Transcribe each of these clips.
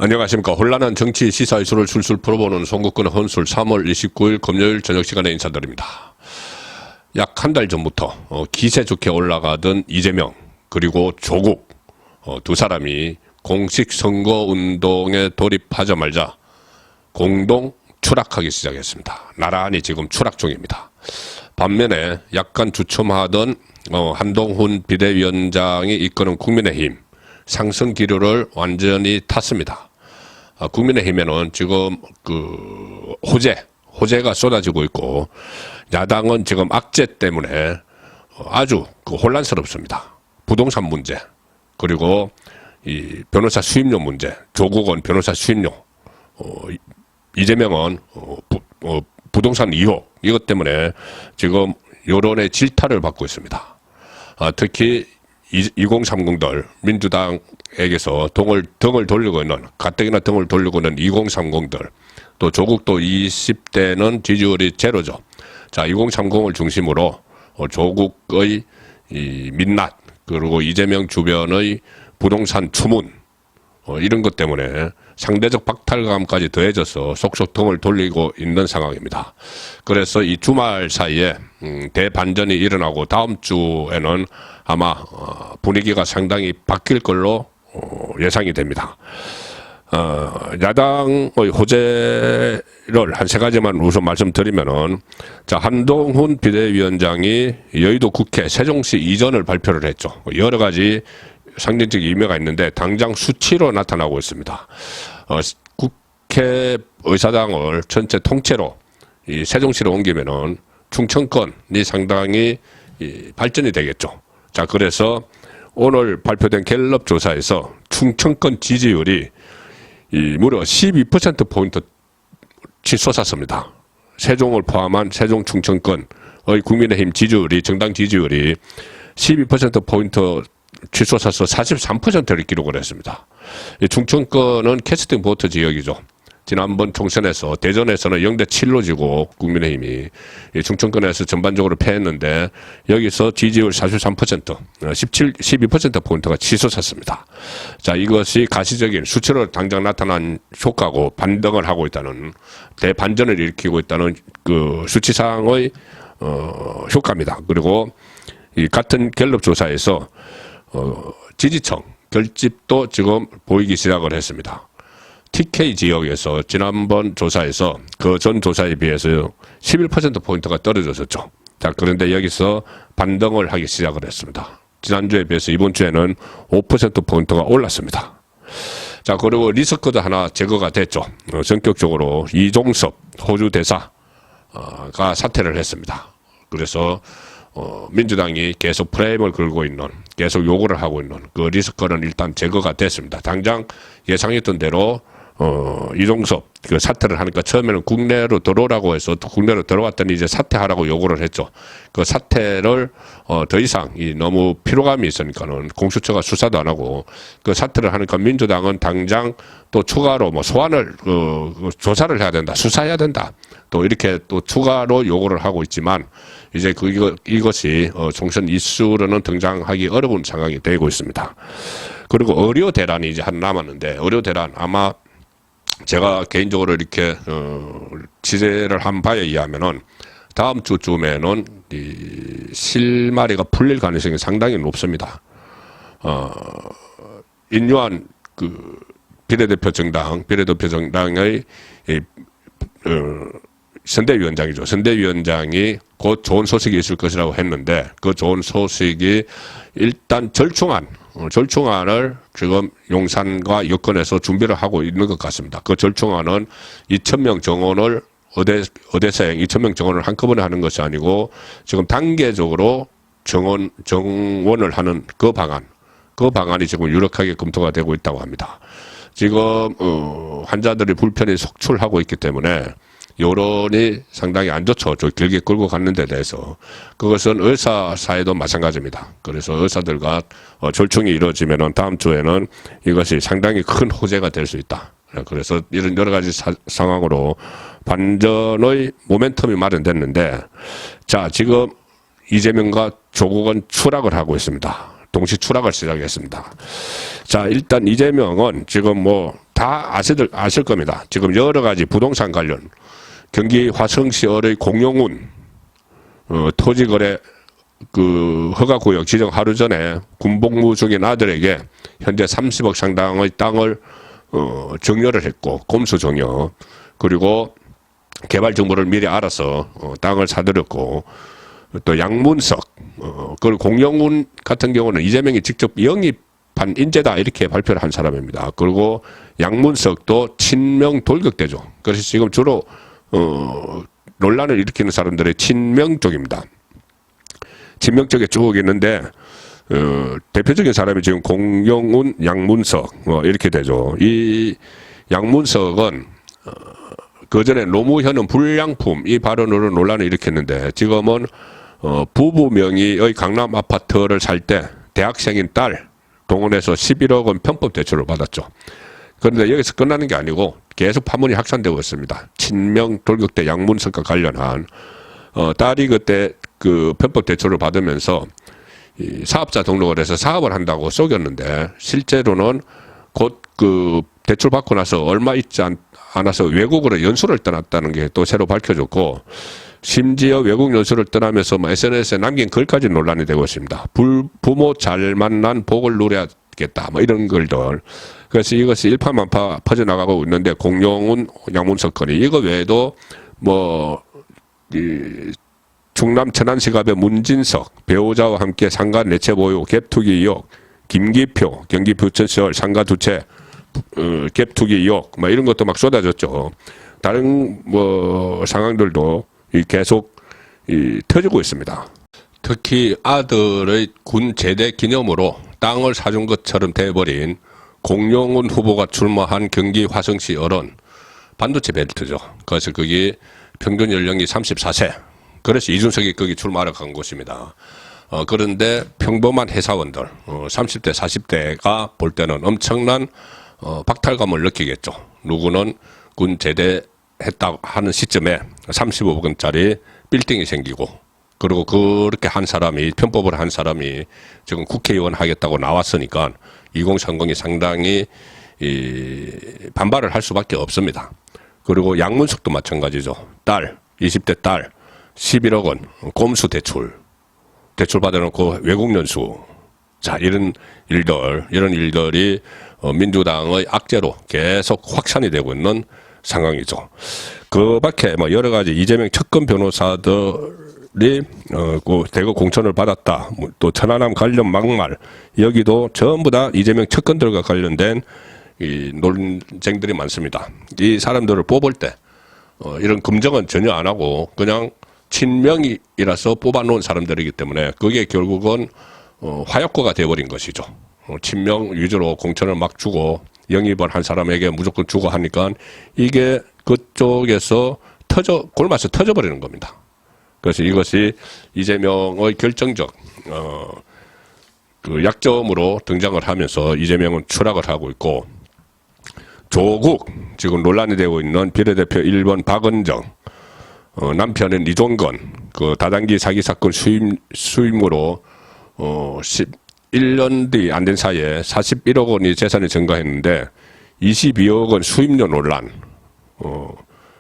안녕하십니까. 혼란한 정치 시사 이슈를 술술 풀어보는 송국근의 혼술 3월 29일 금요일 저녁 시간에 인사드립니다. 약 한 달 전부터 기세 좋게 올라가던 이재명 그리고 조국 두 사람이 공식 선거운동에 돌입하자마자 공동 추락하기 시작했습니다. 나란히 지금 추락 중입니다. 반면에 약간 주춤하던 한동훈 비대위원장이 이끄는 국민의힘 상승 기류를 완전히 탔습니다. 국민의힘에는 지금 호재가 쏟아지고 있고 야당은 지금 악재 때문에 아주 혼란스럽습니다. 부동산 문제 그리고 이 변호사 수임료 문제, 조국은 변호사 수임료, 이재명은 부동산 의혹 이것 때문에 지금 여론의 질타를 받고 있습니다. 특히 2030들 민주당에게서 등을 돌리고 있는 가뜩이나 등을 돌리고 있는 2030들 또 조국도 20대는 지지율이 제로죠. 자, 2030을 중심으로 조국의 이 민낯 그리고 이재명 주변의 부동산 추문 이런 것 때문에 상대적 박탈감까지 더해져서 속속 등을 돌리고 있는 상황입니다. 그래서 이 주말 사이에 대반전이 일어나고 다음 주에는 아마 분위기가 상당히 바뀔 걸로 예상이 됩니다. 야당의 호재를 한 세 가지만 우선 말씀드리면은, 자, 한동훈 비대위원장이 여의도 국회 세종시 이전을 발표를 했죠. 여러 가지 상징적 의미가 있는데 당장 수치로 나타나고 있습니다. 국회 의사당을 전체 통째로 이 세종시로 옮기면은 충청권이 상당히 발전이 되겠죠. 자, 그래서 오늘 발표된 갤럽 조사에서 충청권 지지율이 무려 12%포인트 치솟았습니다. 세종을 포함한 세종 충청권의 국민의힘 지지율이, 정당 지지율이 12%포인트 치솟아서 43%를 기록을 했습니다. 충청권은 캐스팅 보트 지역이죠. 지난번 총선에서 대전에서는 0대7로 지고 국민의힘이 충청권에서 전반적으로 패했는데 여기서 지지율 43%, 12%포인트가 치솟았습니다. 자, 이것이 가시적인 수치로 당장 나타난 효과고 반등을 하고 있다는 대반전을 일으키고 있다는 그 수치상의 효과입니다. 그리고 이 같은 갤럽 조사에서 지지층 결집도 지금 보이기 시작을 했습니다. TK 지역에서 지난번 조사에서 그 전 조사에 비해서 11%포인트가 떨어졌었죠. 자, 그런데 여기서 반등을 하기 시작을 했습니다. 지난주에 비해서 이번 주에는 5%포인트가 올랐습니다. 자, 그리고 리스크도 하나 제거가 됐죠. 전격적으로 이종섭 호주 대사가 사퇴를 했습니다. 그래서 민주당이 계속 프레임을 걸고 있는, 계속 요구를 하고 있는 그 리스크는 일단 제거가 됐습니다. 당장 예상했던 대로 이종섭 그 사퇴를 하니까 처음에는 국내로 들어오라고 해서 또 국내로 들어왔더니 이제 사퇴하라고 요구를 했죠. 그 사퇴를 더 이상 너무 피로감이 있으니까는 공수처가 수사도 안 하고 그 사퇴를 하니까 민주당은 당장 또 추가로 뭐 소환을 조사를 해야 된다, 수사해야 된다, 또 이렇게 또 추가로 요구를 하고 있지만 이제 이것이 총선 이슈로는 등장하기 어려운 상황이 되고 있습니다. 그리고 의료 대란이 이제 하나 남았는데, 의료 대란 아마 제가 개인적으로 이렇게 취재를 한 바에 의하면은 다음 주쯤에는 이 실마리가 풀릴 가능성이 상당히 높습니다. 인류한 그 비례대표 정당의 선대위원장이죠. 선대위원장이 곧 좋은 소식이 있을 것이라고 했는데 그 좋은 소식이 일단 절충안을 지금 용산과 여권에서 준비를 하고 있는 것 같습니다. 그 절충안은 2,000명 정원을 의대생 2,000명 정원을 한꺼번에 하는 것이 아니고 지금 단계적으로 정원을 하는 그 방안이 지금 유력하게 검토가 되고 있다고 합니다. 지금 환자들이 불편히 속출하고 있기 때문에 여론이 상당히 안 좋죠. 저 길게 끌고 갔는 데 대해서. 그것은 의사 사회도 마찬가지입니다. 그래서 의사들과 절충이 이루어지면 다음 주에는 이것이 상당히 큰 호재가 될 수 있다. 그래서 이런 여러 가지 상황으로 반전의 모멘텀이 마련됐는데, 자, 지금 이재명과 조국은 추락을 하고 있습니다. 동시 추락을 시작했습니다. 자, 일단 이재명은 지금 뭐 다 아실 겁니다. 지금 여러 가지 부동산 관련 경기 화성시의 공용운 토지거래 그 허가구역 지정 하루 전에 군복무 중인 아들에게 현재 30억 상당의 땅을 정려를 했고, 꼼수 정려, 그리고 개발 정보를 미리 알아서 땅을 사들였고, 또 양문석, 그 공영운 같은 경우는 이재명이 직접 영입한 인재다 이렇게 발표를 한 사람입니다. 그리고 양문석도 친명 돌격대죠. 그래서 지금 주로 논란을 일으키는 사람들의 친명 쪽입니다. 친명 쪽에 쭉 있는데 대표적인 사람이 지금 공영운, 양문석 이렇게 되죠. 이 양문석은 그 전에 노무현은 불량품 이 발언으로 논란을 일으켰는데, 지금은 부부 명의의 강남 아파트를 살 때 대학생인 딸 동원해서 11억 원 편법 대출을 받았죠. 그런데 여기서 끝나는 게 아니고 계속 파문이 확산되고 있습니다. 친명 돌격대 양문석과 관련한 딸이 그때 그 편법 대출을 받으면서 이 사업자 등록을 해서 사업을 한다고 속였는데, 실제로는 곧 그 대출 받고 나서 얼마 있지 않아서 외국으로 연수를 떠났다는 게 또 새로 밝혀졌고, 심지어 외국 연수를 떠나면서 뭐 SNS에 남긴 글까지 논란이 되고 있습니다. 부모 잘 만난 복을 누려야겠다 뭐 이런 글들. 그래서 이것이 일파만파 퍼져나가고 있는데, 공용운, 양문석 건이 이거 외에도 뭐 충남 천안시갑의 문진석 배우자와 함께 상가 내채 보유 갭 투기 의혹, 김기표 경기 부천시월 상가 두 채 갭 투기 의혹 뭐 이런 것도 막 쏟아졌죠. 다른 뭐 상황들도 계속 터지고 있습니다. 특히 아들의 군 제대 기념으로 땅을 사준 것처럼 돼버린 공용운 후보가 출마한 경기 화성시 어른 반도체 벨트죠. 그래서 거기 평균 연령이 34세. 그래서 이준석이 거기 출마하러 간 곳입니다. 그런데 평범한 회사원들 30대 40대가 볼 때는 엄청난 박탈감을 느끼겠죠. 누구는 군 제대했다고 하는 시점에 35억 원짜리 빌딩이 생기고, 그리고 그렇게 한 사람이, 편법을 한 사람이 지금 국회의원 하겠다고 나왔으니까 2030이 상당히 반발을 할 수밖에 없습니다. 그리고 양문석도 마찬가지죠. 딸, 20대 딸 11억 원 꼼수 대출 받아놓고 외국 연수. 자, 이런 일들이 민주당의 악재로 계속 확산이 되고 있는 상황이죠. 그 밖에 뭐 여러 가지 이재명 측근 변호사들이 대거 공천을 받았다. 또 천안함 관련 막말, 여기도 전부 다 이재명 측근들과 관련된 이 논쟁들이 많습니다. 이 사람들을 뽑을 때 이런 검증은 전혀 안 하고 그냥 친명이라서 뽑아놓은 사람들이기 때문에 그게 결국은 화약고가 돼버린 것이죠. 친명 위주로 공천을 막 주고 영입을 한 사람에게 무조건 주고 하니까 이게 그쪽에서 골마서 터져버리는 겁니다. 그래서 이것이 이재명의 결정적 그 약점으로 등장을 하면서 이재명은 추락을 하고 있고, 조국 지금 논란이 되고 있는 비례대표 1번 박은정, 남편은 이종건 그 다단계 사기 사건 수임으로 1년 뒤 안 된 사이에 41억 원이 재산이 증가했는데 22억 원 수임료 논란.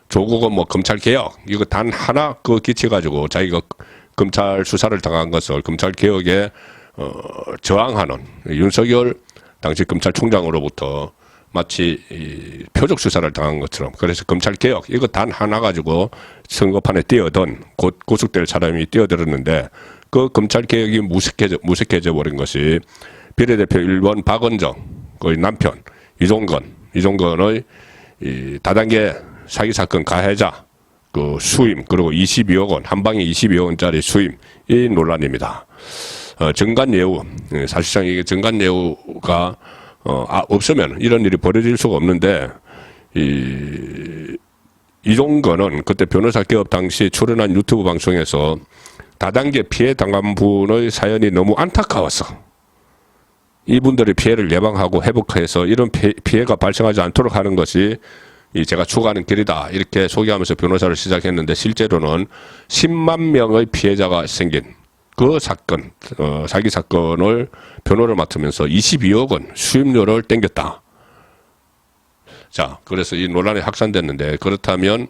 조국은 뭐 검찰 개혁 이거 단 하나 그 기치 가지고 자기가 검찰 수사를 당한 것을 검찰 개혁에 저항하는 윤석열 당시 검찰총장으로부터 마치 표적 수사를 당한 것처럼, 그래서 검찰 개혁 이거 단 하나 가지고 선거판에 뛰어든 곧 구속될 사람이 뛰어들었는데, 그 검찰 개혁이 무색해져 버린 것이 비례대표 1번 박은정 그 남편 이종건의 다단계 사기 사건 가해자 그 수임, 그리고 22억 원 한 방에 22억 원짜리 수임, 이 논란입니다. 정관예우, 사실상 이게 정관예우가 없으면 이런 일이 벌어질 수가 없는데, 이종건은 그때 변호사 개업 당시 출연한 유튜브 방송에서 다단계 피해 당한 분의 사연이 너무 안타까워서 이분들의 피해를 예방하고 회복해서 이런 피해가 발생하지 않도록 하는 것이 제가 추구하는 길이다, 이렇게 소개하면서 변호사를 시작했는데, 실제로는 10만 명의 피해자가 생긴 그 사건, 사기 사건을 변호를 맡으면서 22억 원 수임료를 땡겼다. 자, 그래서 이 논란이 확산됐는데, 그렇다면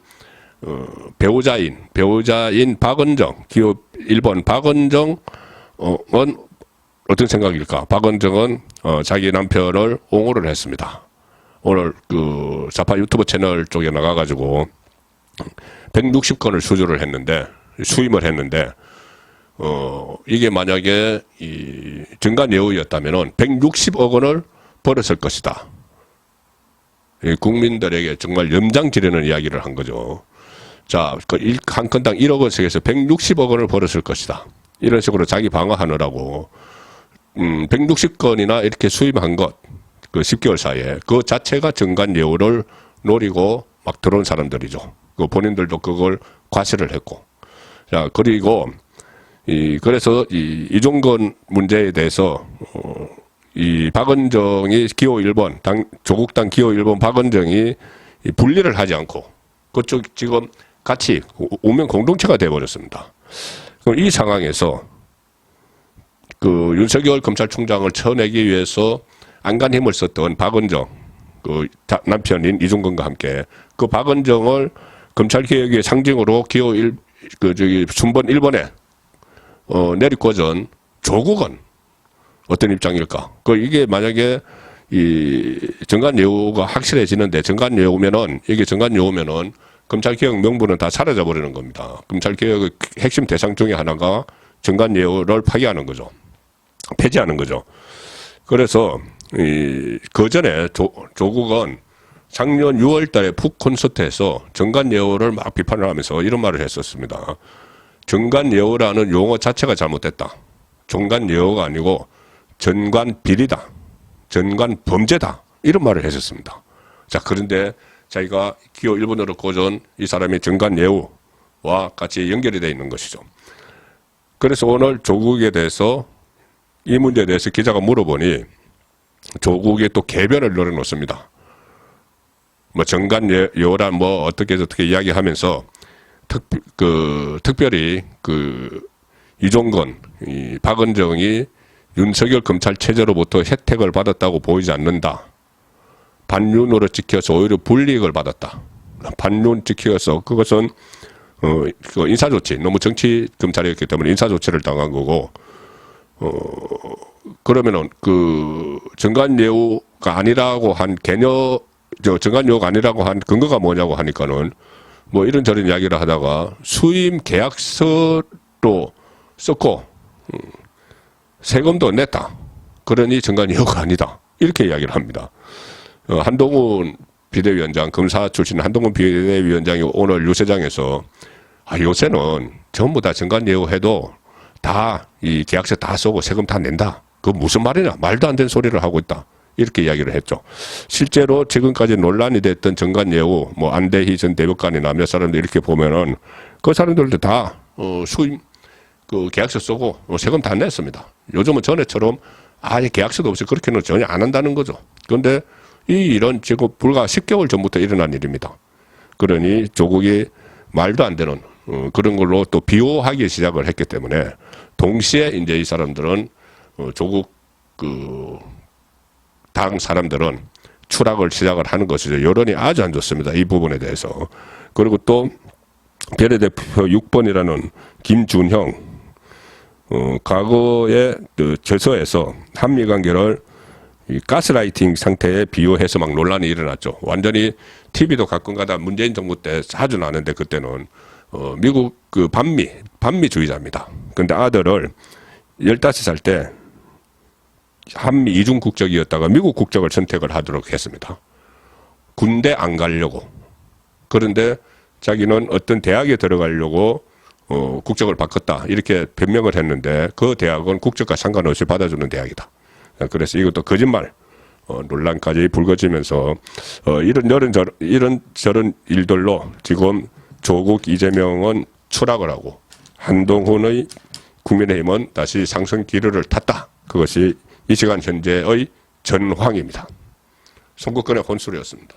배우자인 박은정, 기업 1번 박은정은 어떤 생각일까? 박은정은 자기 남편을 옹호를 했습니다. 오늘 그 좌파 유튜브 채널 쪽에 나가가지고 160건을 수임을 했는데, 이게 만약에 이 증간예우였다면은 160억 원을 벌었을 것이다. 국민들에게 정말 염장지르는 이야기를 한 거죠. 자, 한 건당 1억 원씩 해서 160억 원을 벌었을 것이다. 이런 식으로 자기 방어하느라고 160건이나 이렇게 수임한 것, 그 10개월 사이에 그 자체가 증간예우를 노리고 막 들어온 사람들이죠. 그 본인들도 그걸 과시를 했고. 자, 그리고 그래서 이종건 문제에 대해서 이 박은정이 기호 1번 조국당 기호 1번 박은정이 분리를 하지 않고 그쪽 지금 같이 운명 공동체가 되어버렸습니다. 그럼 이 상황에서 그 윤석열 검찰총장을 쳐내기 위해서 안간 힘을 썼던 박은정 그 남편인 이종건과 함께 그 박은정을 검찰개혁의 상징으로 기호 순번 1번에 내리꽂은 조국은 어떤 입장일까? 이게 만약에 이 정관예우가 확실해지는데 이게 정관예우면은 검찰개혁 명분은 다 사라져 버리는 겁니다. 검찰개혁의 핵심 대상 중에 하나가 정관예우를 파기하는 거죠. 폐지하는 거죠. 그래서 그 전에 조국은 작년 6월 달에 푹 콘서트에서 정관예우를 막 비판을 하면서 이런 말을 했었습니다. 정관예우라는 용어 자체가 잘못됐다. 정관예우가 아니고 전관비리다. 전관범죄다. 이런 말을 했었습니다. 자, 그런데 자기가 기호 1번으로 꽂은 이 사람이 정관예우와 같이 연결이 되어 있는 것이죠. 그래서 오늘 조국에 대해서 이 문제에 대해서 기자가 물어보니 조국이 또 개변을 늘어놓습니다. 뭐 정관예우란 뭐 어떻게 이야기하면서 특별히 이종건, 박은정이 윤석열 검찰 체제로부터 혜택을 받았다고 보이지 않는다. 반윤으로 찍혀서 오히려 불이익을 받았다. 반윤 찍혀서 그것은 그 인사조치, 너무 정치 검찰이었기 때문에 인사조치를 당한 거고, 그러면은 그 정관예우가 아니라고 한 정관예우가 아니라고 한 근거가 뭐냐고 하니까는 뭐 이런저런 이야기를 하다가 수임 계약서로 썼고 세금도 냈다. 그러니 정관예우가 아니다. 이렇게 이야기를 합니다. 한동훈 비대위원장, 검사 출신 한동훈 비대위원장이 오늘 유세장에서 요새는 전부 다 정관예우 해도 다 이 계약서 다 쏘고 세금 다 낸다. 그거 무슨 말이냐? 말도 안 되는 소리를 하고 있다. 이렇게 이야기를 했죠. 실제로 지금까지 논란이 됐던 정관예우, 뭐 안대희 전 대법관이나 몇 사람들 이렇게 보면은 그 사람들도 다 수임 그 계약서 쓰고 세금 다 냈습니다. 요즘은 전에처럼 아예 계약서도 없이 그렇게는 전혀 안 한다는 거죠. 그런데 이 일은 지금 불과 10개월 전부터 일어난 일입니다. 그러니 조국이 말도 안 되는 그런 걸로 또 비호하기 시작을 했기 때문에 동시에 이제 이 사람들은 조국 당 사람들은 추락을 시작을 하는 것이죠. 여론이 아주 안 좋습니다. 이 부분에 대해서. 그리고 또 비례대표 6번이라는 김준형 과거에 그 저서에서 한미관계를 이 가스라이팅 상태에 비유해서 막 논란이 일어났죠. 완전히 TV도 가끔가다 문재인 정부 때 자주 나는데 그때는 미국 그 반미주의자입니다. 근데 아들을 15살 때 한미 이중 국적이었다가 미국 국적을 선택을 하도록 했습니다. 군대 안 가려고. 그런데 자기는 어떤 대학에 들어가려고 국적을 바꿨다. 이렇게 변명을 했는데 그 대학은 국적과 상관없이 받아주는 대학이다. 그래서 이것도 거짓말 논란까지 불거지면서 이런 저런 일들로 지금 조국 이재명은 추락을 하고 한동훈의 국민의힘은 다시 상승 기류를 탔다. 그것이 이 시간 현재의 전황입니다. 선거권의 혼수였습니다.